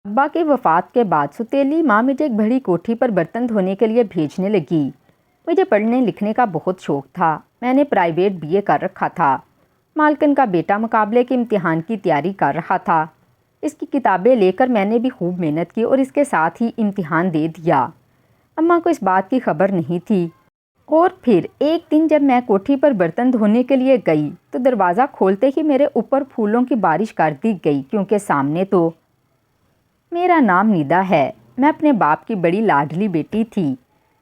ابا کی وفات کے بعد سوتیلی ماں مجھے ایک بڑی کوٹھی پر برتن دھونے کے لیے بھیجنے لگی۔ مجھے پڑھنے لکھنے کا بہت شوق تھا۔ میں نے پرائیویٹ BA کر رکھا تھا۔ مالکن کا بیٹا مقابلے کے امتحان کی تیاری کر رہا تھا۔ اس کی کتابیں لے کر میں نے بھی خوب محنت کی اور اس کے ساتھ ہی امتحان دے دیا۔ اماں کو اس بات کی خبر نہیں تھی۔ اور پھر ایک دن جب میں کوٹھی پر برتن دھونے کے لیے گئی تو دروازہ کھولتے ہی میرے اوپر پھولوں کی بارش کر دی گئی، کیونکہ سامنے تو میرا نام ندا ہے۔ میں اپنے باپ کی بڑی لاڈلی بیٹی تھی۔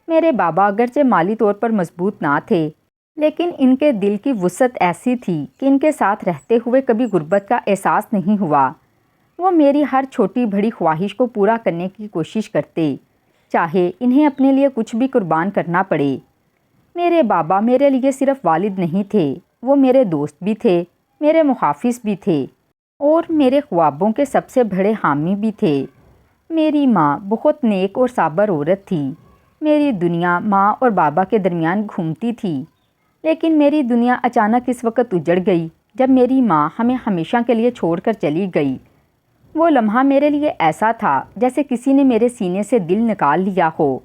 میرے بابا اگرچہ مالی طور پر مضبوط نہ تھے، لیکن ان کے دل کی وسعت ایسی تھی کہ ان کے ساتھ رہتے ہوئے کبھی غربت کا احساس نہیں ہوا۔ وہ میری ہر چھوٹی بڑی خواہش کو پورا کرنے کی کوشش کرتے، چاہے انہیں اپنے لیے کچھ بھی قربان کرنا پڑے۔ میرے بابا میرے لیے صرف والد نہیں تھے، وہ میرے دوست بھی تھے، میرے محافظ بھی تھے اور میرے خوابوں کے سب سے بڑے حامی بھی تھے۔ میری ماں بہت نیک اور صابر عورت تھی۔ میری دنیا ماں اور بابا کے درمیان گھومتی تھی، لیکن میری دنیا اچانک اس وقت اجڑ گئی جب میری ماں ہمیں ہمیشہ کے لیے چھوڑ کر چلی گئی۔ وہ لمحہ میرے لیے ایسا تھا جیسے کسی نے میرے سینے سے دل نکال لیا ہو۔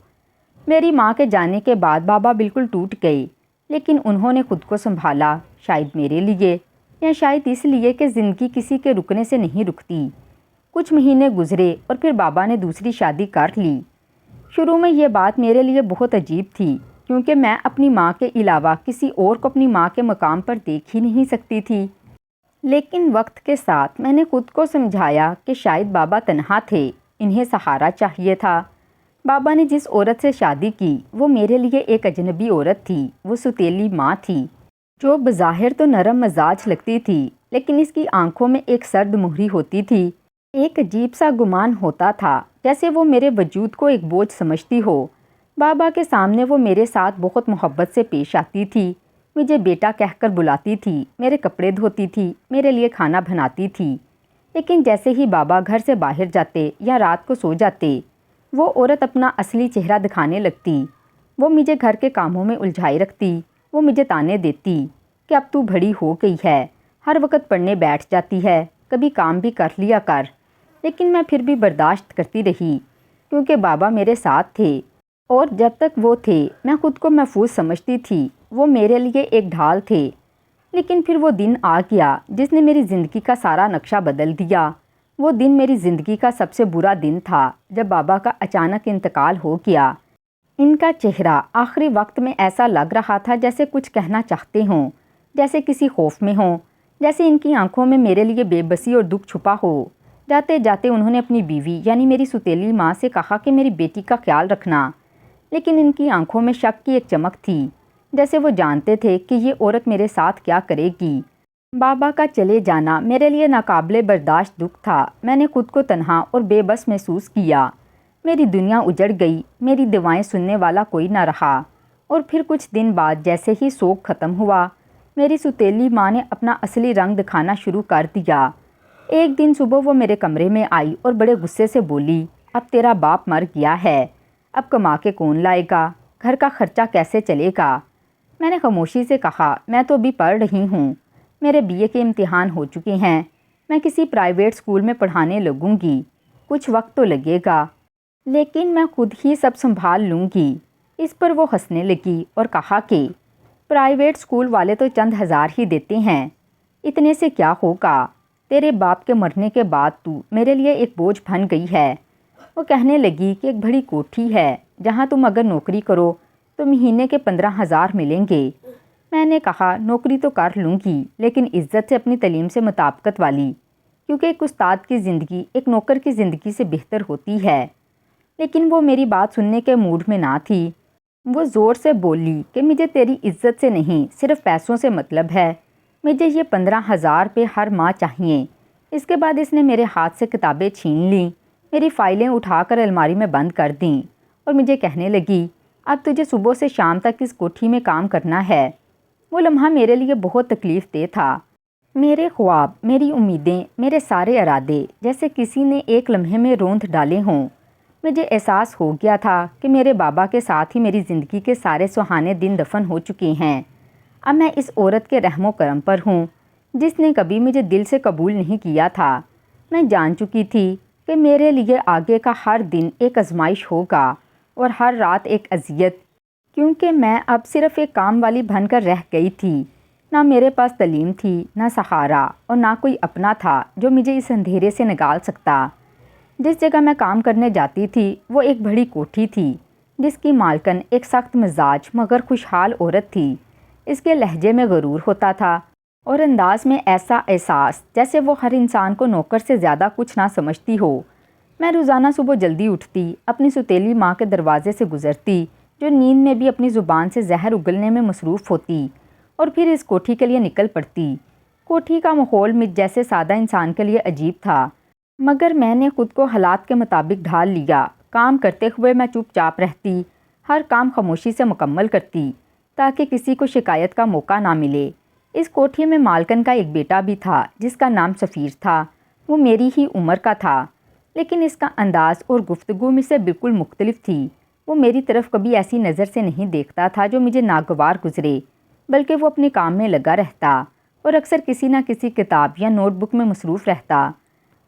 میری ماں کے جانے کے بعد بابا بالکل ٹوٹ گئے، لیکن انہوں نے خود کو سنبھالا، شاید میرے لیے یا شاید اس لیے کہ زندگی کسی کے رکنے سے نہیں رکتی۔ کچھ مہینے گزرے اور پھر بابا نے دوسری شادی کر لی۔ شروع میں یہ بات میرے لیے بہت عجیب تھی، کیونکہ میں اپنی ماں کے علاوہ کسی اور کو اپنی ماں کے مقام پر دیکھ ہی نہیں سکتی تھی۔ لیکن وقت کے ساتھ میں نے خود کو سمجھایا کہ شاید بابا تنہا تھے، انہیں سہارا چاہیے تھا۔ بابا نے جس عورت سے شادی کی وہ میرے لیے ایک اجنبی عورت تھی۔ وہ سوتیلی ماں تھی، جو بظاہر تو نرم مزاج لگتی تھی، لیکن اس کی آنکھوں میں ایک سرد مہری ہوتی تھی۔ ایک عجیب سا گمان ہوتا تھا جیسے وہ میرے وجود کو ایک بوجھ سمجھتی ہو۔ بابا کے سامنے وہ میرے ساتھ بہت محبت سے پیش آتی تھی، مجھے بیٹا کہہ کر بلاتی تھی، میرے کپڑے دھوتی تھی، میرے لیے کھانا بناتی تھی۔ لیکن جیسے ہی بابا گھر سے باہر جاتے یا رات کو سو جاتے، وہ عورت اپنا اصلی چہرہ دکھانے لگتی۔ وہ مجھے گھر کے کاموں میں الجھائے رکھتی۔ وہ مجھے تانے دیتی کہ اب تو بڑی ہو گئی ہے، ہر وقت پڑھنے بیٹھ جاتی ہے، کبھی کام بھی کر لیا کر۔ لیکن میں پھر بھی برداشت کرتی رہی، کیونکہ بابا میرے ساتھ تھے اور جب تک وہ تھے میں خود کو محفوظ سمجھتی تھی۔ وہ میرے لیے ایک ڈھال تھے۔ لیکن پھر وہ دن آ گیا جس نے میری زندگی کا سارا نقشہ بدل دیا۔ وہ دن میری زندگی کا سب سے برا دن تھا جب بابا کا اچانک انتقال ہو گیا۔ ان کا چہرہ آخری وقت میں ایسا لگ رہا تھا جیسے کچھ کہنا چاہتے ہوں، جیسے کسی خوف میں ہوں، جیسے ان کی آنکھوں میں میرے لیے بے بسی اور دکھ چھپا ہو۔ جاتے جاتے انہوں نے اپنی بیوی یعنی میری سوتیلی ماں سے کہا کہ میری بیٹی کا خیال رکھنا، لیکن ان کی آنکھوں میں شک کی ایک چمک تھی، جیسے وہ جانتے تھے کہ یہ عورت میرے ساتھ کیا کرے گی۔ بابا کا چلے جانا میرے لیے ناقابل برداشت دکھ تھا۔ میں نے خود کو تنہا اور بے بس محسوس کیا۔ میری دنیا اجڑ گئی، میری دعائیں سننے والا کوئی نہ رہا۔ اور پھر کچھ دن بعد جیسے ہی سوگ ختم ہوا، میری سوتیلی ماں نے اپنا اصلی رنگ دکھانا شروع کر دیا۔ ایک دن صبح وہ میرے کمرے میں آئی اور بڑے غصے سے بولی، اب تیرا باپ مر گیا ہے، اب کما کے کون لائے گا، گھر کا خرچہ کیسے چلے گا؟ میں نے خاموشی سے کہا، میں تو ابھی پڑھ رہی ہوں، میرے BA کے امتحان ہو چکے ہیں، میں کسی پرائیویٹ اسکول میں پڑھانے لگوں گی، کچھ وقت تو لگے گا، لیکن میں خود ہی سب سنبھال لوں گی۔ اس پر وہ ہنسنے لگی اور کہا کہ پرائیویٹ اسکول والے تو چند ہزار ہی دیتے ہیں، اتنے سے کیا ہوگا، تیرے باپ کے مرنے کے بعد تو میرے لیے ایک بوجھ بن گئی ہے۔ وہ کہنے لگی کہ ایک بڑی کوٹھی ہے جہاں تم اگر نوکری کرو تو مہینے کے 15,000 ملیں گے۔ میں نے کہا، نوکری تو کر لوں گی، لیکن عزت سے، اپنی تعلیم سے مطابقت والی، کیونکہ ایک استاد کی زندگی ایک نوکر کی زندگی سے بہتر ہوتی ہے۔ لیکن وہ میری بات سننے کے موڈ میں نہ تھی۔ وہ زور سے بولی کہ مجھے تیری عزت سے نہیں، صرف پیسوں سے مطلب ہے، مجھے یہ 15,000 روپے ہر ماہ چاہیے۔ اس کے بعد اس نے میرے ہاتھ سے کتابیں چھین لیں، میری فائلیں اٹھا کر الماری میں بند کر دیں اور مجھے کہنے لگی، اب تجھے صبح سے شام تک اس کوٹھی میں کام کرنا ہے۔ وہ لمحہ میرے لیے بہت تکلیف دہ تھا۔ میرے خواب، میری امیدیں، میرے سارے ارادے جیسے کسی نے ایک لمحے میں روند ڈالے ہوں۔ مجھے احساس ہو گیا تھا کہ میرے بابا کے ساتھ ہی میری زندگی کے سارے سہانے دن دفن ہو چکے ہیں۔ اب میں اس عورت کے رحم و کرم پر ہوں جس نے کبھی مجھے دل سے قبول نہیں کیا تھا۔ میں جان چکی تھی کہ میرے لیے آگے کا ہر دن ایک آزمائش ہوگا اور ہر رات ایک اذیت، کیونکہ میں اب صرف ایک کام والی بن کر رہ گئی تھی۔ نہ میرے پاس تعلیم تھی، نہ سہارا، اور نہ کوئی اپنا تھا جو مجھے اس اندھیرے سے نکال سکتا۔ جس جگہ میں کام کرنے جاتی تھی وہ ایک بڑی کوٹھی تھی، جس کی مالکن ایک سخت مزاج مگر خوشحال عورت تھی۔ اس کے لہجے میں غرور ہوتا تھا اور انداز میں ایسا احساس جیسے وہ ہر انسان کو نوکر سے زیادہ کچھ نہ سمجھتی ہو۔ میں روزانہ صبح جلدی اٹھتی، اپنی سوتیلی ماں کے دروازے سے گزرتی، جو نیند میں بھی اپنی زبان سے زہر اگلنے میں مصروف ہوتی، اور پھر اس کوٹھی کے لیے نکل پڑتی۔ کوٹھی کا ماحول مجھ جیسے سادہ انسان کے لیے عجیب تھا، مگر میں نے خود کو حالات کے مطابق ڈھال لیا۔ کام کرتے ہوئے میں چپ چاپ رہتی، ہر کام خاموشی سے مکمل کرتی تاکہ کسی کو شکایت کا موقع نہ ملے۔ اس کوٹھی میں مالکن کا ایک بیٹا بھی تھا جس کا نام سفیر تھا۔ وہ میری ہی عمر کا تھا، لیکن اس کا انداز اور گفتگو مجھ سے بالکل مختلف تھی۔ وہ میری طرف کبھی ایسی نظر سے نہیں دیکھتا تھا جو مجھے ناگوار گزرے، بلکہ وہ اپنے کام میں لگا رہتا اور اکثر کسی نہ کسی کتاب یا نوٹ بک میں مصروف رہتا۔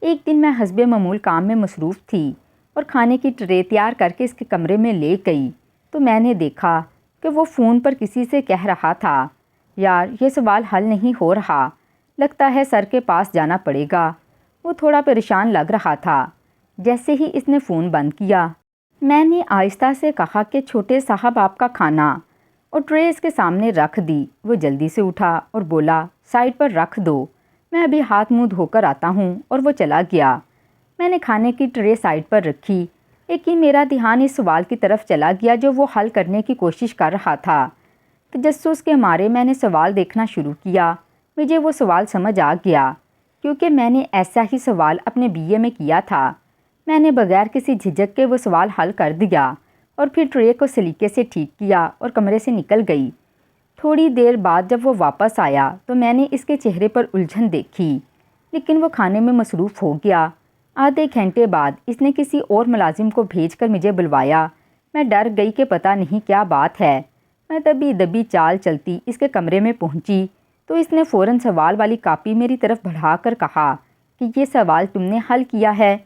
ایک دن میں حسب معمول کام میں مصروف تھی اور کھانے کی ٹرے تیار کر کے اس کے کمرے میں لے گئی تو میں نے دیکھا کہ وہ فون پر کسی سے کہہ رہا تھا، یار یہ سوال حل نہیں ہو رہا، لگتا ہے سر کے پاس جانا پڑے گا۔ وہ تھوڑا پریشان لگ رہا تھا۔ جیسے ہی اس نے فون بند کیا، میں نے آہستہ سے کہا کہ چھوٹے صاحب آپ کا کھانا، اور ٹرے اس کے سامنے رکھ دی۔ وہ جلدی سے اٹھا اور بولا، سائڈ پر رکھ دو، میں ابھی ہاتھ منہ دھو کر آتا ہوں، اور وہ چلا گیا۔ میں نے کھانے کی ٹرے سائڈ پر رکھی، لیکن میرا دھیان اس سوال کی طرف چلا گیا جو وہ حل کرنے کی کوشش کر رہا تھا۔ تجسس کے مارے میں نے سوال دیکھنا شروع کیا۔ مجھے وہ سوال سمجھ آ گیا، کیونکہ میں نے ایسا ہی سوال اپنے BA میں کیا تھا۔ میں نے بغیر کسی جھجک کے وہ سوال حل کر دیا اور پھر ٹرے کو سلیقے سے ٹھیک کیا اور کمرے سے نکل گئی۔ تھوڑی دیر بعد جب وہ واپس آیا تو میں نے اس کے چہرے پر الجھن دیکھی، لیکن وہ کھانے میں مصروف ہو گیا۔ آدھے گھنٹے بعد اس نے کسی اور ملازم کو بھیج کر مجھے بلوایا۔ میں ڈر گئی کہ پتہ نہیں کیا بات ہے۔ میں دبی دبی چال چلتی اس کے کمرے میں پہنچی تو اس نے فوراً سوال والی کاپی میری طرف بڑھا کر کہا کہ یہ سوال تم نے حل کیا ہے؟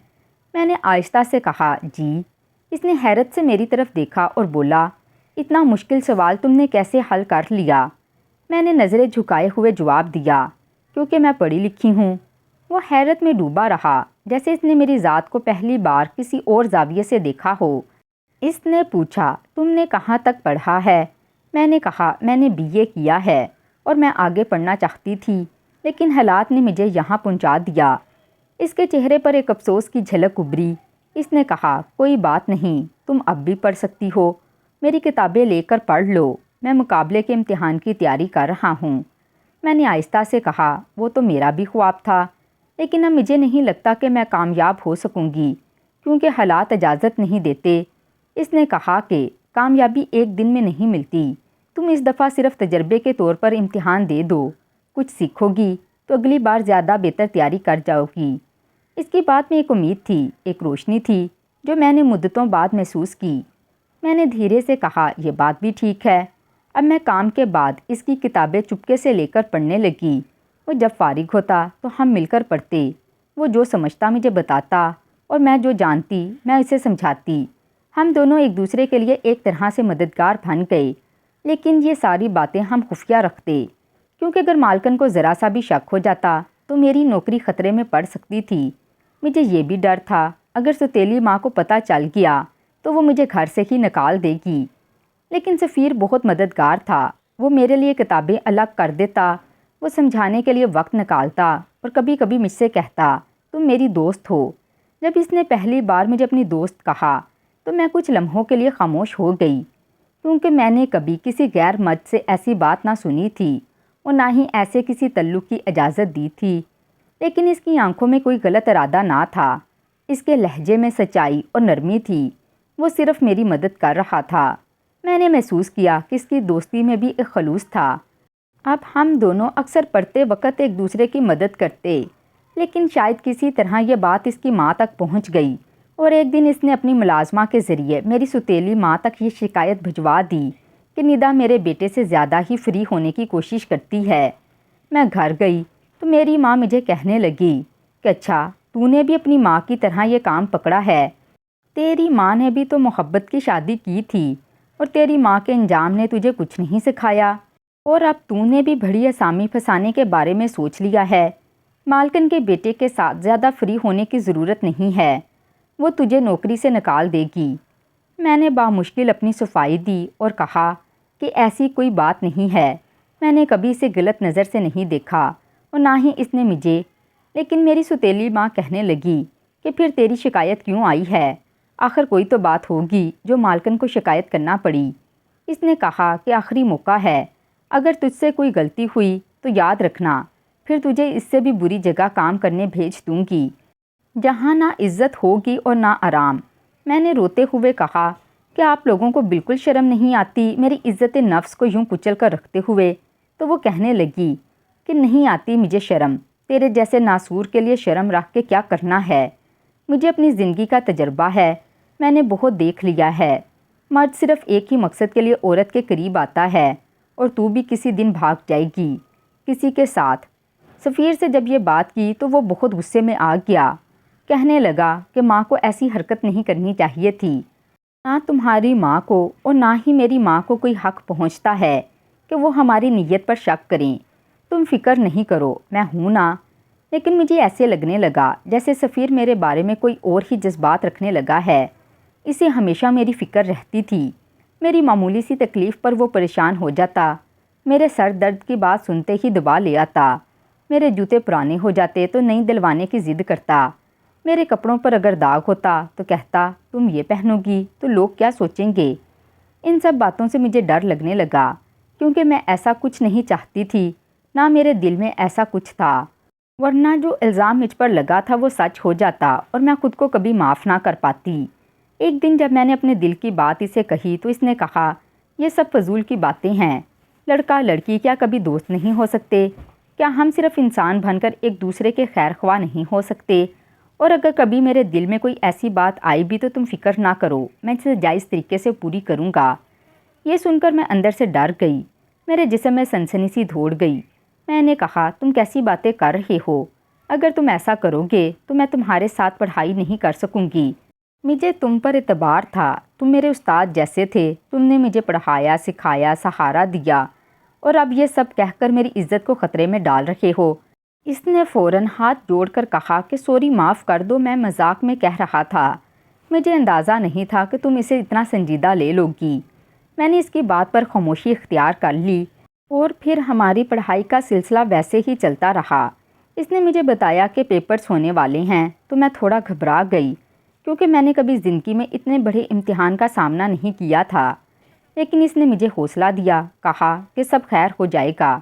میں نے آہستہ سے کہا، جی۔ اس نے حیرت سے میری طرف دیکھا اور بولا، اتنا مشکل سوال تم نے کیسے حل کر لیا؟ میں نے نظریں جھکائے ہوئے جواب دیا، کیونکہ میں پڑھی لکھی ہوں۔ وہ حیرت میں ڈوبا رہا، جیسے اس نے میری ذات کو پہلی بار کسی اور زاویے سے دیکھا ہو۔ اس نے پوچھا، تم نے کہاں تک پڑھا ہے؟ میں نے کہا، میں نے BA کیا ہے اور میں آگے پڑھنا چاہتی تھی، لیکن حالات نے مجھے یہاں پہنچا دیا۔ اس کے چہرے پر ایک افسوس کی جھلک ابھری۔ اس نے کہا، کوئی بات نہیں، تم اب بھی پڑھ سکتی ہو، میری کتابیں لے کر پڑھ لو، میں مقابلے کے امتحان کی تیاری کر رہا ہوں۔ میں نے آہستہ سے کہا، وہ تو میرا بھی خواب تھا، لیکن اب مجھے نہیں لگتا کہ میں کامیاب ہو سکوں گی، کیونکہ حالات اجازت نہیں دیتے۔ اس نے کہا کہ کامیابی ایک دن میں نہیں ملتی، تم اس دفعہ صرف تجربے کے طور پر امتحان دے دو، کچھ سیکھو گی تو اگلی بار زیادہ بہتر تیاری کر جاؤ گی۔ اس کی بات میں ایک امید تھی، ایک روشنی تھی جو میں نے مدتوں بعد محسوس کی۔ میں نے دھیرے سے کہا، یہ بات بھی ٹھیک ہے۔ اب میں کام کے بعد اس کی کتابیں چپکے سے لے کر پڑھنے لگی۔ وہ جب فارغ ہوتا تو ہم مل کر پڑھتے۔ وہ جو سمجھتا مجھے بتاتا اور میں جو جانتی میں اسے سمجھاتی۔ ہم دونوں ایک دوسرے کے لیے ایک طرح سے مددگار بن گئے، لیکن یہ ساری باتیں ہم خفیہ رکھتے، کیونکہ اگر مالکن کو ذرا سا بھی شک ہو جاتا تو میری نوکری خطرے میں پڑ سکتی تھی۔ مجھے یہ بھی ڈر تھا، اگر سوتیلی ماں کو پتہ چل گیا تو وہ مجھے گھر سے ہی نکال دے گی۔ لیکن سفیر بہت مددگار تھا، وہ میرے لیے کتابیں الگ کر دیتا، وہ سمجھانے کے لیے وقت نکالتا اور کبھی کبھی مجھ سے کہتا، تم میری دوست ہو۔ جب اس نے پہلی بار مجھے اپنی دوست کہا تو میں کچھ لمحوں کے لیے خاموش ہو گئی، کیونکہ میں نے کبھی کسی غیر مرد سے ایسی بات نہ سنی تھی اور نہ ہی ایسے کسی تعلق کی اجازت دی تھی۔ لیکن اس کی آنکھوں میں کوئی غلط ارادہ نہ تھا، اس کے لہجے میں سچائی اور نرمی تھی۔ وہ صرف میری مدد کر رہا تھا۔ میں نے محسوس کیا کہ اس کی دوستی میں بھی ایک خلوص تھا۔ اب ہم دونوں اکثر پڑھتے وقت ایک دوسرے کی مدد کرتے، لیکن شاید کسی طرح یہ بات اس کی ماں تک پہنچ گئی اور ایک دن اس نے اپنی ملازمہ کے ذریعے میری سوتیلی ماں تک یہ شکایت بھجوا دی کہ ندا میرے بیٹے سے زیادہ ہی فری ہونے کی کوشش کرتی ہے۔ میں گھر گئی تو میری ماں مجھے کہنے لگی کہ اچھا تو نے بھی اپنی ماں کی طرح یہ کام پکڑا ہے۔ تیری ماں نے بھی تو محبت کی شادی کی تھی اور تیری ماں کے انجام نے تجھے کچھ نہیں سکھایا، اور اب تو نے بھی بڑی اسامی پھنسانے کے بارے میں سوچ لیا ہے۔ مالکن کے بیٹے کے ساتھ زیادہ فری ہونے کی ضرورت نہیں ہے، وہ تجھے نوکری سے نکال دے گی۔ میں نے بامشکل اپنی صفائی دی اور کہا کہ ایسی کوئی بات نہیں ہے، میں نے کبھی اسے غلط نظر سے نہیں دیکھا اور نہ ہی اس نے مجھے۔ لیکن میری سوتیلی ماں کہنے لگی کہ پھر تیری شکایت کیوں آئی ہے؟ آخر کوئی تو بات ہوگی جو مالکن کو شکایت کرنا پڑی۔ اس نے کہا کہ آخری موقع ہے، اگر تجھ سے کوئی غلطی ہوئی تو یاد رکھنا، پھر تجھے اس سے بھی بری جگہ کام کرنے بھیج دوں گی، جہاں نہ عزت ہوگی اور نہ آرام۔ میں نے روتے ہوئے کہا کہ آپ لوگوں کو بالکل شرم نہیں آتی میری عزت نفس کو یوں کچل کر رکھتے ہوئے؟ تو وہ کہنے لگی کہ نہیں آتی مجھے شرم، تیرے جیسے ناسور کے لیے شرم رکھ کے کیا کرنا ہے؟ مجھے اپنی زندگی کا تجربہ ہے، میں نے بہت دیکھ لیا ہے، مرد صرف ایک ہی مقصد کے لیے عورت کے قریب آتا ہے، اور تو بھی کسی دن بھاگ جائے گی کسی کے ساتھ۔ سفیر سے جب یہ بات کی تو وہ بہت غصے میں آ گیا، کہنے لگا کہ ماں کو ایسی حرکت نہیں کرنی چاہیے تھی، نہ تمہاری ماں کو اور نہ ہی میری ماں کو کوئی حق پہنچتا ہے کہ وہ ہماری نیت پر شک کریں۔ تم فکر نہیں کرو، میں ہوں نا۔ لیکن مجھے ایسے لگنے لگا جیسے سفیر میرے بارے میں کوئی اور ہی جذبات رکھنے لگا ہے، اسے ہمیشہ میری فکر رہتی تھی، میری معمولی سی تکلیف پر وہ پریشان ہو جاتا، میرے سر درد کی بات سنتے ہی دبا لے آتا، میرے جوتے پرانے ہو جاتے تو نئی دلوانے کی ضد کرتا، میرے کپڑوں پر اگر داغ ہوتا تو کہتا تم یہ پہنو گی تو لوگ کیا سوچیں گے۔ ان سب باتوں سے مجھے ڈر لگنے لگا، کیونکہ میں ایسا کچھ نہیں چاہتی تھی، نہ میرے دل میں ایسا کچھ تھا، ورنہ جو الزام مجھ پر لگا تھا وہ سچ ہو جاتا اور میں خود کو کبھی معاف نہ کر پاتی۔ ایک دن جب میں نے اپنے دل کی بات اسے کہی تو اس نے کہا یہ سب فضول کی باتیں ہیں، لڑکا لڑکی کیا کبھی دوست نہیں ہو سکتے؟ کیا ہم صرف انسان بن کر ایک دوسرے کے خیر خواہ نہیں ہو سکتے؟ اور اگر کبھی میرے دل میں کوئی ایسی بات آئی بھی تو تم فکر نہ کرو، میں اسے جائز طریقے سے پوری کروں گا۔ یہ سن کر میں اندر سے ڈر گئی، میرے جسم میں سنسنی سی دوڑ گئی۔ میں نے کہا تم کیسی باتیں کر رہے ہو؟ اگر تم ایسا کرو گے تو میں تمہارے ساتھ پڑھائی نہیں کر سکوں گی۔ مجھے تم پر اعتبار تھا، تم میرے استاد جیسے تھے، تم نے مجھے پڑھایا سکھایا سہارا دیا، اور اب یہ سب کہہ کر میری عزت کو خطرے میں ڈال رہے ہو۔ اس نے فوراً ہاتھ جوڑ کر کہا کہ سوری معاف کر دو، میں مذاق میں کہہ رہا تھا، مجھے اندازہ نہیں تھا کہ تم اسے اتنا سنجیدہ لے لو گی۔ میں نے اس کی بات پر خاموشی اختیار کر لی اور پھر ہماری پڑھائی کا سلسلہ ویسے ہی چلتا رہا۔ اس نے مجھے بتایا کہ پیپرز ہونے والے ہیں تو میں تھوڑا گھبرا گئی، کیونکہ میں نے کبھی زندگی میں اتنے بڑے امتحان کا سامنا نہیں کیا تھا، لیکن اس نے مجھے حوصلہ دیا، کہا کہ سب خیر ہو جائے گا،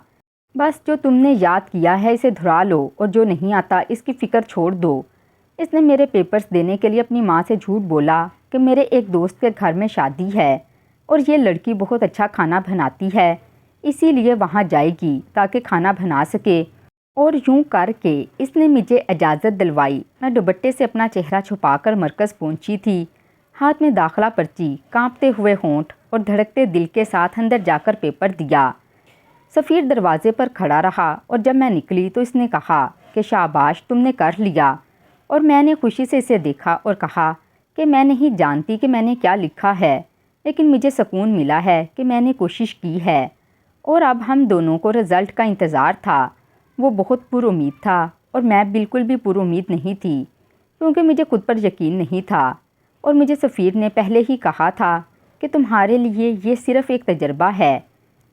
بس جو تم نے یاد کیا ہے اسے دہرا لو اور جو نہیں آتا اس کی فکر چھوڑ دو۔ اس نے میرے پیپرز دینے کے لیے اپنی ماں سے جھوٹ بولا کہ میرے ایک دوست کے گھر میں شادی ہے اور یہ لڑکی بہت اچھا کھانا بناتی ہے، اسی لیے وہاں جائے گی تاکہ کھانا بنا سکے، اور یوں کر کے اس نے مجھے اجازت دلوائی۔ میں دوپٹے سے اپنا چہرہ چھپا کر مرکز پہنچی تھی، ہاتھ میں داخلہ پرچی، کانپتے ہوئے ہونٹ اور دھڑکتے دل کے ساتھ اندر جا کر پیپر دیا۔ سفیر دروازے پر کھڑا رہا اور جب میں نکلی تو اس نے کہا کہ شاباش تم نے کر لیا، اور میں نے خوشی سے اسے دیکھا اور کہا کہ میں نہیں جانتی کہ میں نے کیا لکھا ہے، لیکن مجھے سکون ملا ہے کہ میں نے کوشش کی ہے۔ اور اب ہم دونوں کو رزلٹ کا انتظار تھا۔ وہ بہت پر امید تھا اور میں بالکل بھی پر امید نہیں تھی، کیونکہ مجھے خود پر یقین نہیں تھا، اور مجھے سفیر نے پہلے ہی کہا تھا کہ تمہارے لیے یہ صرف ایک تجربہ ہے۔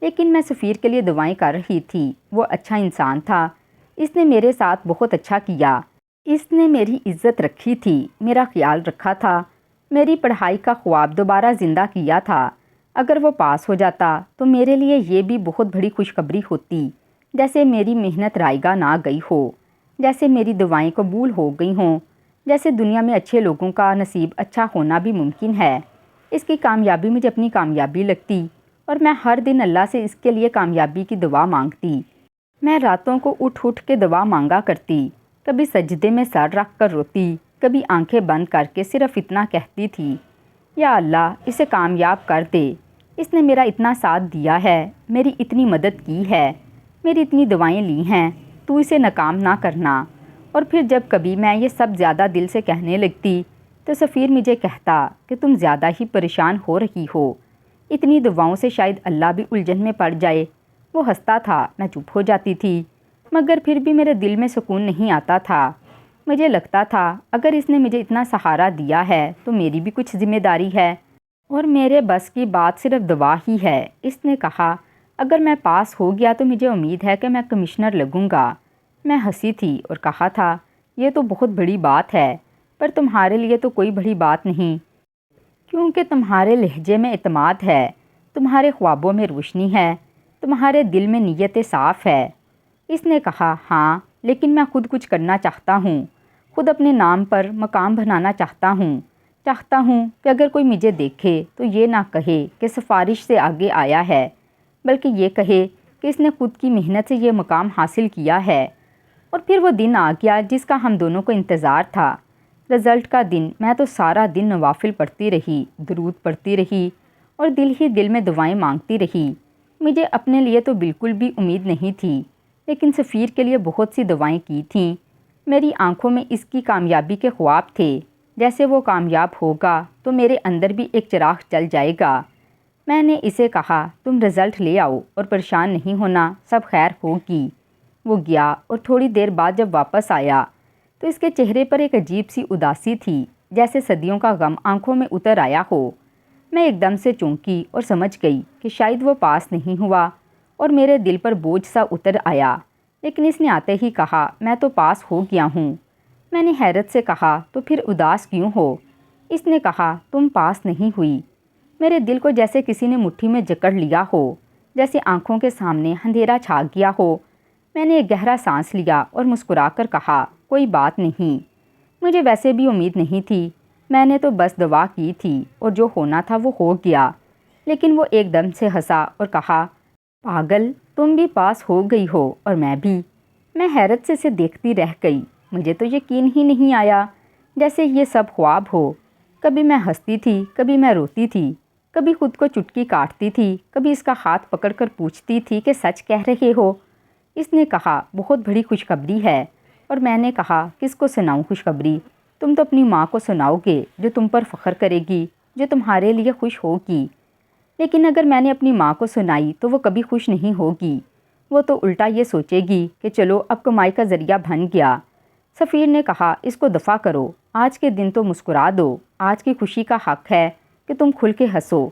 لیکن میں سفیر کے لیے دعائیں کر رہی تھی، وہ اچھا انسان تھا، اس نے میرے ساتھ بہت اچھا کیا، اس نے میری عزت رکھی تھی، میرا خیال رکھا تھا، میری پڑھائی کا خواب دوبارہ زندہ کیا تھا۔ اگر وہ پاس ہو جاتا تو میرے لیے یہ بھی بہت بڑی خوشخبری ہوتی، جیسے میری محنت رائگاں نہ گئی ہو، جیسے میری دعائیں قبول ہو گئی ہوں، جیسے دنیا میں اچھے لوگوں کا نصیب اچھا ہونا بھی ممکن ہے۔ اس کی کامیابی مجھے اپنی کامیابی لگتی اور میں ہر دن اللہ سے اس کے لیے کامیابی کی دعا مانگتی۔ میں راتوں کو اٹھ اٹھ کے دعا مانگا کرتی، کبھی سجدے میں سر رکھ کر روتی، کبھی آنکھیں بند کر کے صرف اتنا کہتی تھی، یا اللہ اسے کامیاب کر دے، اس نے میرا اتنا ساتھ دیا ہے، میری اتنی مدد کی ہے، میری اتنی دعائیں لی ہیں، تو اسے ناکام نہ کرنا۔ اور پھر جب کبھی میں یہ سب زیادہ دل سے کہنے لگتی تو سفیر مجھے کہتا کہ تم زیادہ ہی پریشان ہو رہی ہو، اتنی دعاؤں سے شاید اللہ بھی الجھن میں پڑ جائے۔ وہ ہنستا تھا، میں چپ ہو جاتی تھی، مگر پھر بھی میرے دل میں سکون نہیں آتا تھا۔ مجھے لگتا تھا اگر اس نے مجھے اتنا سہارا دیا ہے تو میری بھی کچھ ذمہ داری ہے، اور میرے بس کی بات صرف دعا ہی ہے۔ اس نے کہا اگر میں پاس ہو گیا تو مجھے امید ہے کہ میں کمشنر لگوں گا۔ میں ہنسی تھی اور کہا تھا یہ تو بہت بڑی بات ہے، پر تمہارے لیے تو کوئی بڑی بات نہیں، کیونکہ تمہارے لہجے میں اعتماد ہے، تمہارے خوابوں میں روشنی ہے، تمہارے دل میں نیت صاف ہے۔ اس نے کہا ہاں، لیکن میں خود کچھ کرنا چاہتا ہوں، خود اپنے نام پر مقام بنانا چاہتا ہوں کہ اگر کوئی مجھے دیکھے تو یہ نہ کہے کہ سفارش سے آگے آیا ہے، بلکہ یہ کہے کہ اس نے خود کی محنت سے یہ مقام حاصل کیا ہے۔ اور پھر وہ دن آ گیا جس کا ہم دونوں کو انتظار تھا، رزلٹ کا دن۔ میں تو سارا دن نوافل پڑھتی رہی، درود پڑھتی رہی اور دل ہی دل میں دعائیں مانگتی رہی۔ مجھے اپنے لیے تو بالکل بھی امید نہیں تھی، لیکن سفیر کے لیے بہت سی دعائیں کی تھیں۔ میری آنکھوں میں اس کی کامیابی کے خواب تھے، جیسے وہ کامیاب ہوگا تو میرے اندر بھی ایک چراغ جل جائے گا۔ میں نے اسے کہا تم رزلٹ لے آؤ اور پریشان نہیں ہونا، سب خیر ہوگی۔ وہ گیا اور تھوڑی دیر بعد جب واپس آیا تو اس کے چہرے پر ایک عجیب سی اداسی تھی، جیسے صدیوں کا غم آنکھوں میں اتر آیا ہو۔ میں ایک دم سے چونکی اور سمجھ گئی کہ شاید وہ پاس نہیں ہوا، اور میرے دل پر بوجھ سا اتر آیا۔ لیکن اس نے آتے ہی کہا میں تو پاس ہو گیا ہوں۔ میں نے حیرت سے کہا تو پھر اداس کیوں ہو؟ اس نے کہا تم پاس نہیں ہوئی۔ میرے دل کو جیسے کسی نے مٹھی میں جکڑ لیا ہو، جیسے آنکھوں کے سامنے اندھیرا چھا گیا ہو۔ میں نے ایک گہرا سانس لیا اور مسکرا کر کہا کوئی بات نہیں، مجھے ویسے بھی امید نہیں تھی، میں نے تو بس دعا کی تھی اور جو ہونا تھا وہ ہو گیا۔ لیکن وہ ایک دم سے ہنسا اور کہا پاگل، تم بھی پاس ہو گئی ہو اور میں بھی۔ میں حیرت سے اسے دیکھتی رہ گئی، مجھے تو یقین ہی نہیں آیا، جیسے یہ سب خواب ہو۔ کبھی میں ہنستی تھی، کبھی میں روتی تھی، کبھی خود کو چٹکی کاٹتی تھی، کبھی اس کا ہاتھ پکڑ کر پوچھتی تھی کہ سچ کہہ رہے ہو؟ اس نے کہا بہت بڑی خوشخبری ہے، اور میں نے کہا کس کو سناؤں خوشخبری؟ تم تو اپنی ماں کو سناؤ گے جو تم پر فخر کرے گی، جو تمہارے لیے خوش ہوگی۔ لیکن اگر میں نے اپنی ماں کو سنائی تو وہ کبھی خوش نہیں ہوگی، وہ تو الٹا یہ سوچے گی کہ چلو اب کمائی کا ذریعہ بن گیا۔ سفیر نے کہا اس کو دفع کرو، آج کے دن تو مسکرا دو، آج کی خوشی کا حق ہے کہ تم کھل کے ہنسو۔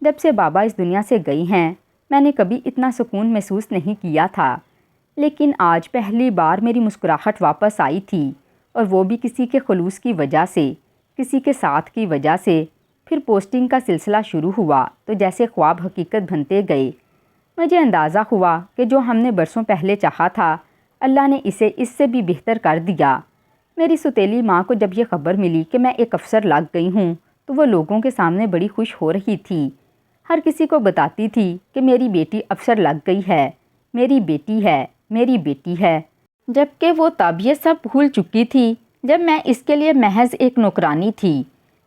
جب سے بابا اس دنیا سے گئی ہیں میں نے کبھی اتنا سکون محسوس نہیں کیا تھا، لیکن آج پہلی بار میری مسکراہٹ واپس آئی تھی، اور وہ بھی کسی کے خلوص کی وجہ سے، کسی کے ساتھ کی وجہ سے۔ پھر پوسٹنگ کا سلسلہ شروع ہوا تو جیسے خواب حقیقت بنتے گئے۔ مجھے اندازہ ہوا کہ جو ہم نے برسوں پہلے چاہا تھا اللہ نے اسے اس سے بھی بہتر کر دیا۔ میری ستیلی ماں کو جب یہ خبر ملی کہ میں ایک افسر لگ گئی ہوں تو وہ لوگوں کے سامنے بڑی خوش ہو رہی تھی، ہر کسی کو بتاتی تھی کہ میری بیٹی افسر لگ گئی ہے، میری بیٹی ہے، میری بیٹی ہے، جبکہ وہ تب یہ سب بھول چکی تھی جب میں اس کے لیے محض ایک نوکرانی تھی،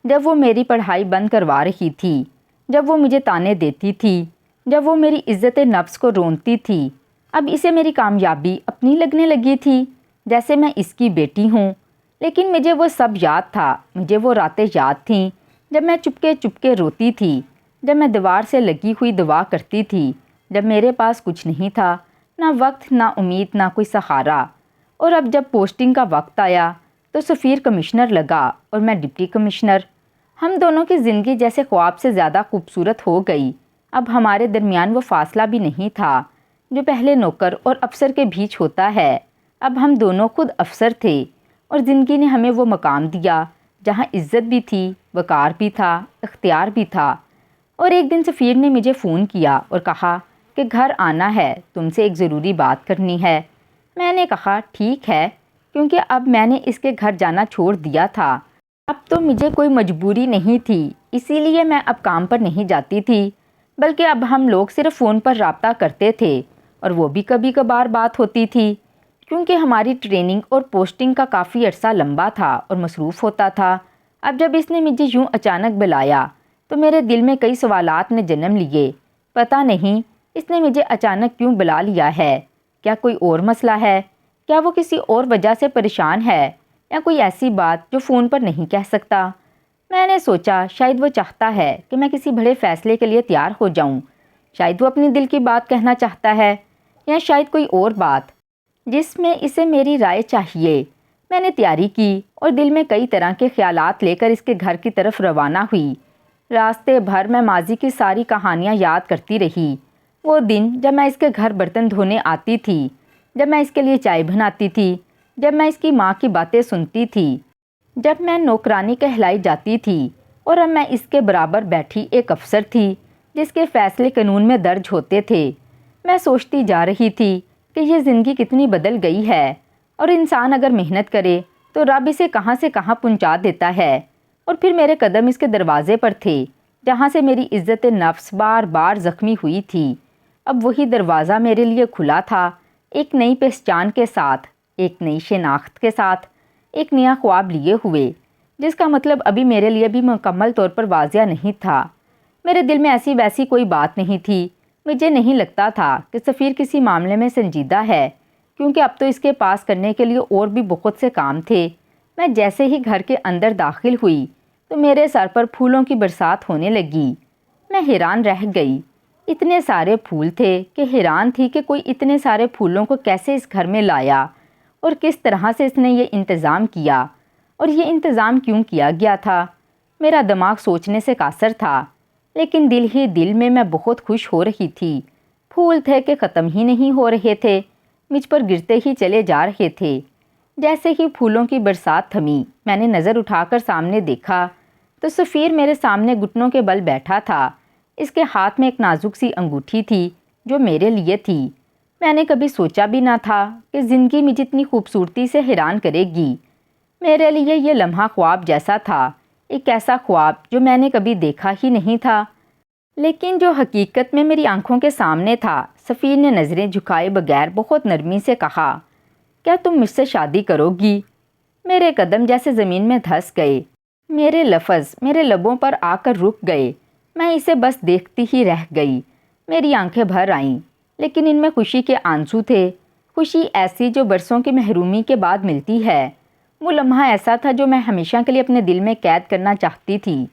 جب وہ میری پڑھائی بند کروا رہی تھی، جب وہ مجھے طعنے دیتی تھی، جب وہ میری عزت نفس کو رونتی تھی۔ اب اسے میری کامیابی اپنی لگنے لگی تھی، جیسے میں اس کی بیٹی ہوں۔ لیکن مجھے وہ سب یاد تھا، مجھے وہ راتیں یاد تھیں جب میں چپکے چپکے روتی تھی، جب میں دیوار سے لگی ہوئی دعا کرتی تھی، جب میرے پاس کچھ نہیں تھا، نہ وقت، نہ امید، نہ کوئی سہارا۔ اور اب جب پوسٹنگ کا وقت آیا تو سفیر کمشنر لگا اور میں ڈپٹی کمشنر۔ ہم دونوں کی زندگی جیسے خواب سے زیادہ خوبصورت ہو گئی۔ اب ہمارے درمیان وہ فاصلہ بھی نہیں تھا جو پہلے نوکر اور افسر کے بیچ ہوتا ہے۔ اب ہم دونوں خود افسر تھے، اور زندگی نے ہمیں وہ مقام دیا جہاں عزت بھی تھی، وقار بھی تھا، اختیار بھی تھا۔ اور ایک دن سفیر نے مجھے فون کیا اور کہا کہ گھر آنا ہے، تم سے ایک ضروری بات کرنی ہے۔ میں نے کہا ٹھیک ہے، کیونکہ اب میں نے اس کے گھر جانا چھوڑ دیا تھا، اب تو مجھے کوئی مجبوری نہیں تھی، اسی لیے میں اب کام پر نہیں جاتی تھی، بلکہ اب ہم لوگ صرف فون پر رابطہ کرتے تھے، اور وہ بھی کبھی کبھار بات ہوتی تھی، کیونکہ ہماری ٹریننگ اور پوسٹنگ کا کافی عرصہ لمبا تھا اور مصروف ہوتا تھا۔ اب جب اس نے مجھے یوں اچانک بلایا تو میرے دل میں کئی سوالات نے جنم لیے۔ پتہ نہیں اس نے مجھے اچانک کیوں بلا لیا ہے، کیا کوئی اور مسئلہ ہے؟ کیا وہ کسی اور وجہ سے پریشان ہے یا کوئی ایسی بات جو فون پر نہیں کہہ سکتا؟ میں نے سوچا شاید وہ چاہتا ہے کہ میں کسی بڑے فیصلے کے لیے تیار ہو جاؤں، شاید وہ اپنی دل کی بات کہنا چاہتا ہے، یا شاید کوئی اور بات جس میں اسے میری رائے چاہیے۔ میں نے تیاری کی اور دل میں کئی طرح کے خیالات لے کر اس کے گھر کی طرف روانہ ہوئی۔ راستے بھر میں ماضی کی ساری کہانیاں یاد کرتی رہی، وہ دن جب میں اس کے گھر برتن دھونے آتی تھی، جب میں اس کے لیے چائے بناتی تھی، جب میں اس کی ماں کی باتیں سنتی تھی، جب میں نوکرانی کہلائی جاتی تھی، اور اب میں اس کے برابر بیٹھی ایک افسر تھی جس کے فیصلے قانون میں درج ہوتے تھے۔ میں سوچتی جا رہی تھی کہ یہ زندگی کتنی بدل گئی ہے، اور انسان اگر محنت کرے تو رب اسے کہاں سے کہاں پہنچا دیتا ہے۔ اور پھر میرے قدم اس کے دروازے پر تھے جہاں سے میری عزت نفس بار بار زخمی ہوئی تھی۔ اب وہی دروازہ میرے لیے کھلا تھا، ایک نئی پہچان کے ساتھ، ایک نئی شناخت کے ساتھ، ایک نیا خواب لیے ہوئے جس کا مطلب ابھی میرے لیے بھی مکمل طور پر واضح نہیں تھا۔ میرے دل میں ایسی ویسی کوئی بات نہیں تھی۔ مجھے نہیں لگتا تھا کہ سفیر کسی معاملے میں سنجیدہ ہے، کیونکہ اب تو اس کے پاس کرنے کے لیے اور بھی بہت سے کام تھے۔ میں جیسے ہی گھر کے اندر داخل ہوئی تو میرے سر پر پھولوں کی برسات ہونے لگی۔ میں حیران رہ گئی، اتنے سارے پھول تھے کہ حیران تھی کہ کوئی اتنے سارے پھولوں کو کیسے اس گھر میں لایا اور کس طرح سے اس نے یہ انتظام کیا، اور یہ انتظام کیوں کیا گیا تھا۔ میرا دماغ سوچنے سے قاصر تھا، لیکن دل ہی دل میں بہت خوش ہو رہی تھی۔ پھول تھے کہ ختم ہی نہیں ہو رہے تھے، مجھ پر گرتے ہی چلے جا رہے تھے۔ جیسے ہی پھولوں کی برسات تھمی، میں نے نظر اٹھا کر سامنے دیکھا تو سفیر میرے سامنے گھٹنوں کے بل بیٹھا تھا۔ اس کے ہاتھ میں ایک نازک سی انگوٹھی تھی جو میرے لیے تھی۔ میں نے کبھی سوچا بھی نہ تھا کہ زندگی مجھے اتنی خوبصورتی سے حیران کرے گی۔ میرے لیے یہ لمحہ خواب جیسا تھا، ایک ایسا خواب جو میں نے کبھی دیکھا ہی نہیں تھا، لیکن جو حقیقت میں میری آنکھوں کے سامنے تھا۔ سفیر نے نظریں جھکائے بغیر بہت نرمی سے کہا، کیا تم مجھ سے شادی کرو گی؟ میرے قدم جیسے زمین میں دھس گئے، میرے لفظ میرے لبوں پر آ کر رک گئے۔ میں اسے بس دیکھتی ہی رہ گئی۔ میری آنکھیں بھر آئیں، لیکن ان میں خوشی کے آنسو تھے، خوشی ایسی جو برسوں کی محرومی کے بعد ملتی ہے۔ وہ لمحہ ایسا تھا جو میں ہمیشہ کے لیے اپنے دل میں قید کرنا چاہتی تھی۔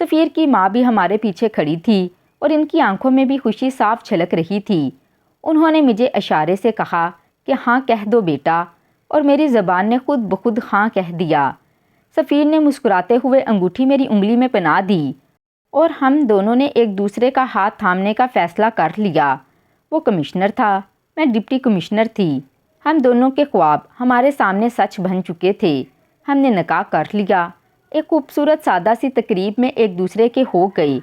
سفیر کی ماں بھی ہمارے پیچھے کھڑی تھی اور ان کی آنکھوں میں بھی خوشی صاف چھلک رہی تھی۔ انہوں نے مجھے اشارے سے کہا کہ ہاں کہہ دو بیٹا، اور میری زبان نے خود بخود ہاں کہہ دیا۔ سفیر نے مسکراتے ہوئے انگوٹھی میری انگلی میں پہنا دی اور ہم دونوں نے ایک دوسرے کا ہاتھ تھامنے کا فیصلہ کر لیا۔ وہ کمشنر تھا، میں ڈپٹی کمشنر تھی۔ ہم دونوں کے خواب ہمارے سامنے سچ بن چکے تھے۔ ہم نے نکاح کر لیا، ایک خوبصورت سادہ سی تقریب میں ایک دوسرے کے ہو گئی۔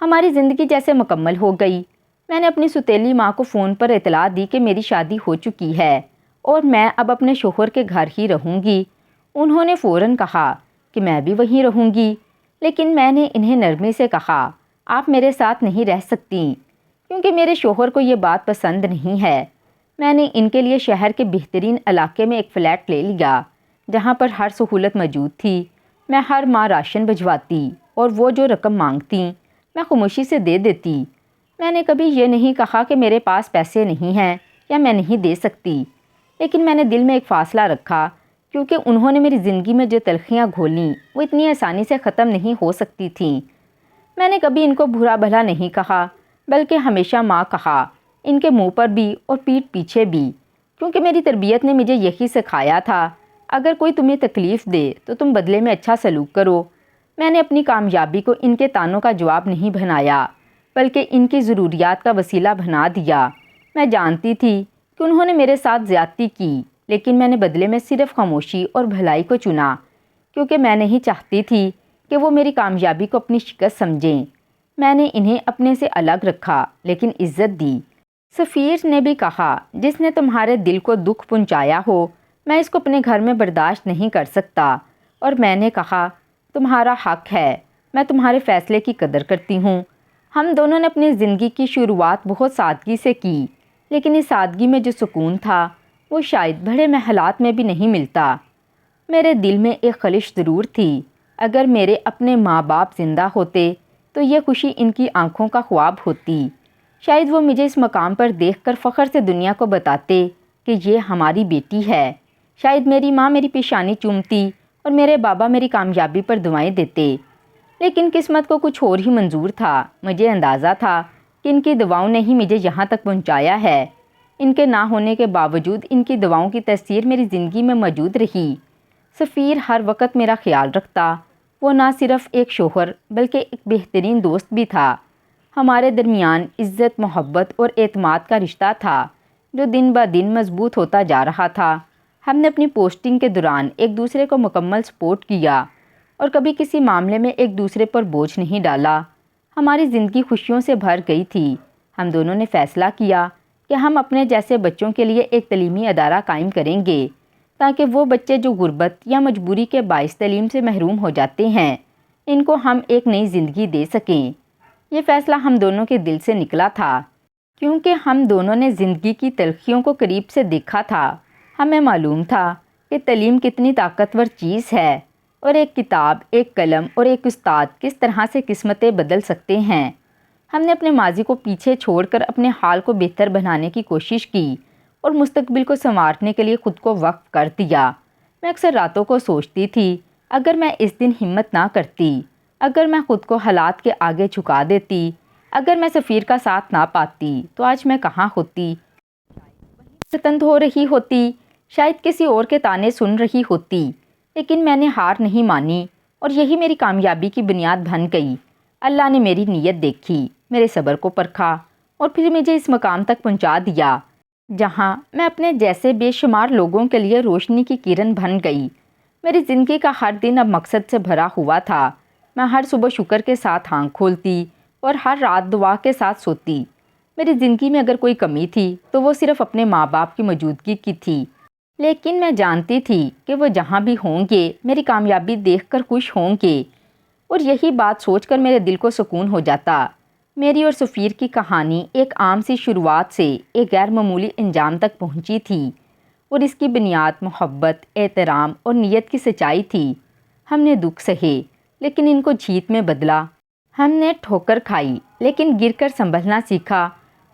ہماری زندگی جیسے مکمل ہو گئی۔ میں نے اپنی سوتیلی ماں کو فون پر اطلاع دی کہ میری شادی ہو چکی ہے اور میں اب اپنے شوہر کے گھر ہی رہوں گی۔ انہوں نے فوراً کہا کہ میں بھی وہیں رہوں گی، لیکن میں نے انہیں نرمی سے کہا آپ میرے ساتھ نہیں رہ سکتی، کیونکہ میرے شوہر کو یہ بات پسند نہیں ہے۔ میں نے ان کے لیے شہر کے بہترین علاقے میں ایک فلیٹ لے لیا جہاں پر ہر سہولت موجود تھی۔ میں ہر ماہ راشن بھجواتی اور وہ جو رقم مانگتی میں خاموشی سے دے دیتی۔ میں نے کبھی یہ نہیں کہا کہ میرے پاس پیسے نہیں ہیں یا میں نہیں دے سکتی، لیکن میں نے دل میں ایک فاصلہ رکھا، کیونکہ انہوں نے میری زندگی میں جو تلخیاں گھولیں وہ اتنی آسانی سے ختم نہیں ہو سکتی تھیں۔ میں نے کبھی ان کو برا بھلا نہیں کہا، بلکہ ہمیشہ ماں کہا، ان کے منہ پر بھی اور پیٹھ پیچھے بھی، کیونکہ میری تربیت نے مجھے یہی سکھایا تھا، اگر کوئی تمہیں تکلیف دے تو تم بدلے میں اچھا سلوک کرو۔ میں نے اپنی کامیابی کو ان کے طعنوں کا جواب نہیں بنایا، بلکہ ان کی ضروریات کا وسیلہ بنا دیا۔ میں جانتی تھی کہ انہوں نے میرے ساتھ زیادتی کی، لیکن میں نے بدلے میں صرف خاموشی اور بھلائی کو چنا، کیونکہ میں نہیں چاہتی تھی کہ وہ میری کامیابی کو اپنی شکست سمجھیں۔ میں نے انہیں اپنے سے الگ رکھا، لیکن عزت دی۔ سفیر نے بھی کہا، جس نے تمہارے دل کو دکھ پہنچایا ہو میں اس کو اپنے گھر میں برداشت نہیں کر سکتا، اور میں نے کہا تمہارا حق ہے، میں تمہارے فیصلے کی قدر کرتی ہوں۔ ہم دونوں نے اپنی زندگی کی شروعات بہت سادگی سے کی، لیکن اس سادگی میں جو سکون تھا وہ شاید بڑے محلات میں بھی نہیں ملتا۔ میرے دل میں ایک خلش ضرور تھی، اگر میرے اپنے ماں باپ زندہ ہوتے تو یہ خوشی ان کی آنکھوں کا خواب ہوتی۔ شاید وہ مجھے اس مقام پر دیکھ کر فخر سے دنیا کو بتاتے کہ یہ ہماری بیٹی ہے۔ شاید میری ماں میری پیشانی چومتی اور میرے بابا میری کامیابی پر دعائیں دیتے، لیکن قسمت کو کچھ اور ہی منظور تھا۔ مجھے اندازہ تھا کہ ان کی دعاؤں نے ہی مجھے یہاں تک پہنچایا ہے۔ ان کے نہ ہونے کے باوجود ان کی دعاؤں کی تاثیر میری زندگی میں موجود رہی۔ سفیر ہر وقت میرا خیال رکھتا۔ وہ نہ صرف ایک شوہر بلکہ ایک بہترین دوست بھی تھا۔ ہمارے درمیان عزت، محبت اور اعتماد کا رشتہ تھا جو دن بہ دن مضبوط ہوتا جا رہا تھا۔ ہم نے اپنی پوسٹنگ کے دوران ایک دوسرے کو مکمل سپورٹ کیا اور کبھی کسی معاملے میں ایک دوسرے پر بوجھ نہیں ڈالا۔ ہماری زندگی خوشیوں سے بھر گئی تھی۔ ہم دونوں نے فیصلہ کیا کہ ہم اپنے جیسے بچوں کے لیے ایک تعلیمی ادارہ قائم کریں گے تاکہ وہ بچے جو غربت یا مجبوری کے باعث تعلیم سے محروم ہو جاتے ہیں، ان کو ہم ایک نئی زندگی دے سکیں۔ یہ فیصلہ ہم دونوں کے دل سے نکلا تھا کیونکہ ہم دونوں نے زندگی کی تلخیوں کو قریب سے دیکھا تھا۔ ہمیں معلوم تھا کہ تعلیم کتنی طاقتور چیز ہے اور ایک کتاب، ایک قلم اور ایک استاد کس طرح سے قسمتیں بدل سکتے ہیں۔ ہم نے اپنے ماضی کو پیچھے چھوڑ کر اپنے حال کو بہتر بنانے کی کوشش کی اور مستقبل کو سنوارنے کے لیے خود کو وقف کر دیا۔ میں اکثر راتوں کو سوچتی تھی، اگر میں اس دن ہمت نہ کرتی، اگر میں خود کو حالات کے آگے جھکا دیتی، اگر میں سفیر کا ساتھ نہ پاتی تو آج میں کہاں ہوتی؟ ستند ہو رہی ہوتی، شاید کسی اور کے تانے سن رہی ہوتی، لیکن میں نے ہار نہیں مانی اور یہی میری کامیابی کی بنیاد بن گئی۔ اللہ نے میری نیت دیکھی، میرے صبر کو پرکھا اور پھر مجھے اس مقام تک پہنچا دیا جہاں میں اپنے جیسے بے شمار لوگوں کے لیے روشنی کی کرن بن گئی۔ میری زندگی کا ہر دن اب مقصد سے بھرا ہوا تھا۔ میں ہر صبح شکر کے ساتھ آنکھ کھولتی اور ہر رات دعا کے ساتھ سوتی۔ میری زندگی میں اگر کوئی کمی تھی تو وہ صرف اپنے ماں باپ کی موجودگی کی تھی، لیکن میں جانتی تھی کہ وہ جہاں بھی ہوں گے میری کامیابی دیکھ کر خوش ہوں گے، اور یہی بات سوچ کر میرے دل کو سکون ہو جاتا۔ میری اور سفیر کی کہانی ایک عام سی شروعات سے ایک غیر معمولی انجام تک پہنچی تھی، اور اس کی بنیاد محبت، احترام اور نیت کی سچائی تھی۔ ہم نے دکھ سہے لیکن ان کو جیت میں بدلا۔ ہم نے ٹھوکر کھائی لیکن گر کر سنبھلنا سیکھا،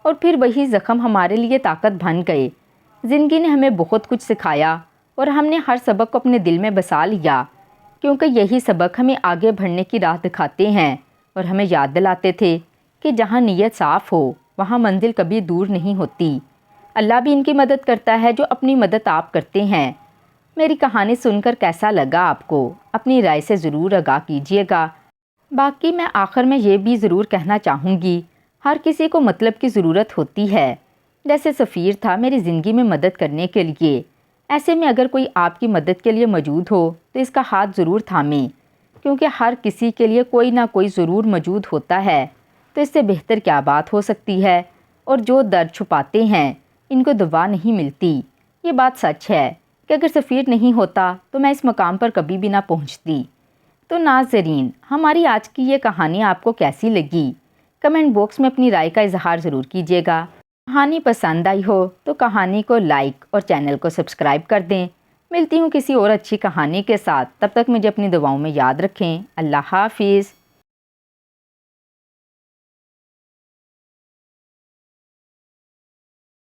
اور پھر وہی زخم ہمارے لیے طاقت بن گئے۔ زندگی نے ہمیں بہت کچھ سکھایا اور ہم نے ہر سبق کو اپنے دل میں بسا لیا، کیونکہ یہی سبق ہمیں آگے بڑھنے کی راہ دکھاتے ہیں اور ہمیں یاد دلاتے تھے کہ جہاں نیت صاف ہو وہاں منزل کبھی دور نہیں ہوتی۔ اللہ بھی ان کی مدد کرتا ہے جو اپنی مدد آپ کرتے ہیں۔ میری کہانی سن کر کیسا لگا آپ کو؟ اپنی رائے سے ضرور آگاہ کیجیے گا۔ باقی میں آخر میں یہ بھی ضرور کہنا چاہوں گی، ہر کسی کو مطلب کی ضرورت ہوتی ہے۔ جیسے سفیر تھا میری زندگی میں مدد کرنے کے لیے، ایسے میں اگر کوئی آپ کی مدد کے لیے موجود ہو تو اس کا ہاتھ ضرور تھامیں، کیونکہ ہر کسی کے لیے کوئی نہ کوئی ضرور موجود ہوتا ہے۔ تو اس سے بہتر کیا بات ہو سکتی ہے؟ اور جو درد چھپاتے ہیں ان کو دوا نہیں ملتی۔ یہ بات سچ ہے کہ اگر سفیر نہیں ہوتا تو میں اس مقام پر کبھی بھی نہ پہنچتی۔ تو ناظرین، ہماری آج کی یہ کہانی آپ کو کیسی لگی؟ کمنٹ باکس میں اپنی رائے کا اظہار ضرور کیجیے گا۔ کہانی پسند آئی ہو تو کہانی کو لائک اور چینل کو سبسکرائب کر دیں۔ ملتی ہوں کسی اور اچھی کہانی کے ساتھ، تب تک مجھے اپنی دعاؤں میں یاد رکھیں۔ اللہ حافظ۔